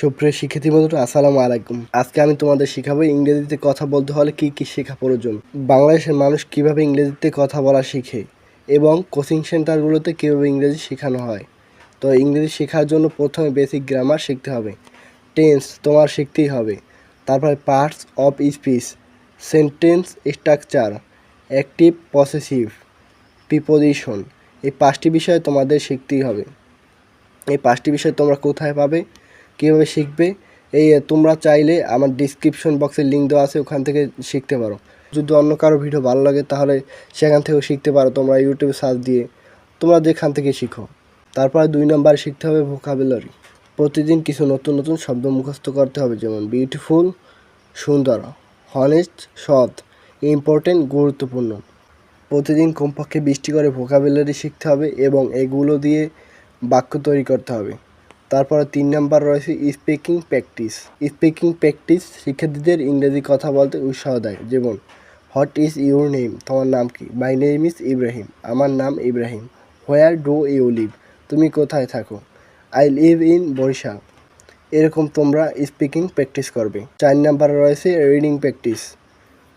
সুপ্রিয় শিক্ষার্থী বন্ধুরা, আসসালামু আলাইকুম। আজকে আমি তোমাদের শিখাবো ইংরেজিতে কথা বলতে হলে কি কি শেখা প্রয়োজন। বাংলাদেশের মানুষ কিভাবে ইংরেজিতে কথা বলা শিখে এবং কোচিং সেন্টারগুলোতে কীভাবে ইংরেজি শেখানো হয়। তো ইংরেজি শেখার জন্য প্রথমে বেসিক গ্রামার শিখতে হবে, টেন্স তোমার শিখতেই হবে, তারপরে parts of speech, sentence structure, active possessive, preposition, এই 5টি বিষয় তোমাদের শিখতেই হবে। এই 5টি বিষয় তোমরা কোথায় পাবে, কীভাবে শিখবে, তোমরা চাইলে আমার ডিসক্রিপশন বক্সে লিঙ্ক দেওয়া আছে, ওখান থেকে শিখতে পারো। যদি অন্য কারো ভিডিও ভালো লাগে তাহলে সেখান থেকেও শিখতে পারো, তোমরা ইউটিউবে সার্চ দিয়ে তোমরা যেখান থেকে শিখো। তারপরে 2 নম্বর শিখতে হবে ভোকাবুলারি। প্রতিদিন কিছু নতুন নতুন শব্দ মুখস্থ করতে হবে, যেমন বিউটিফুল সুন্দর, হনেস্ট সৎ, ইম্পর্টেন্ট গুরুত্বপূর্ণ। প্রতিদিন কমপক্ষে 20টি করে ভোকাবুলারি শিখতে হবে এবং এগুলো দিয়ে বাক্য তৈরি করতে হবে। তারপরে 3 নাম্বার রয়েছে স্পিকিং প্র্যাকটিস। স্পিকিং প্র্যাকটিস শিক্ষার্থীদের ইংরেজি কথা বলতে উৎসাহ দেয়, যেমন হোয়াট ইজ ইউর নেম, তোমার নাম কি? মাই নেম ইজ ইব্রাহিম, আমার নাম Ibrahim. Where do you live, তুমি কোথায় থাকো? I live in Barishal. এরকম তোমরা স্পিকিং প্র্যাকটিস করবে। 4 নাম্বার রয়েছে রিডিং প্র্যাকটিস।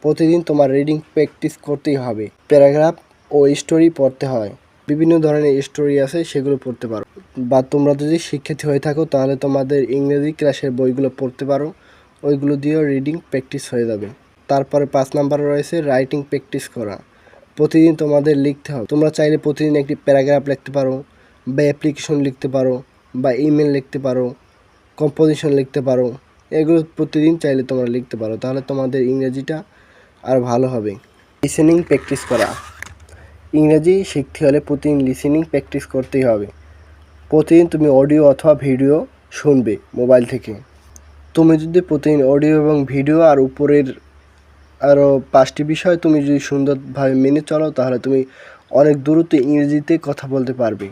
প্রতিদিন তোমার রিডিং প্র্যাকটিস করতেই হবে। প্যারাগ্রাফ ও স্টোরি পড়তে হয়, বিভিন্ন ধরনের স্টোরি আছে সেগুলো পড়তে পারো। বা তোমরা যদি শিক্ষার্থী হয়ে থাকো তাহলে তোমাদের ইংরেজি ক্লাসের বইগুলো পড়তে পারো, ওইগুলো দিয়েও রিডিং প্র্যাকটিস হয়ে যাবে। তারপরে 5 নাম্বার রয়েছে রাইটিং প্র্যাকটিস করা। প্রতিদিন তোমাদের লিখতে হবে। তোমরা চাইলে প্রতিদিন একটি প্যারাগ্রাফ লিখতে পারো, বা অ্যাপ্লিকেশন লিখতে পারো, বা ইমেল লিখতে পারো, কম্পোজিশন লিখতে পারো। এগুলো প্রতিদিন চাইলে তোমরা লিখতে পারো, তাহলে তোমাদের ইংরেজিটা আর ভালো হবে। লিসেনিং প্র্যাকটিস করা। ইংরেজি শিখতে হলে প্রতিদিন লিসেনিং প্র্যাকটিস করতেই হবে। প্রতিদিন তুমি অডিও অথবা ভিডিও শুনবে মোবাইল থেকে। তুমি যদি প্রতিদিন অডিও এবং ভিডিও আর উপরের আরও 5টি বিষয় তুমি যদি সুন্দরভাবে মেনে চলো তাহলে তুমি অনেক দূরত্বে ইংরেজিতে কথা বলতে পারবে।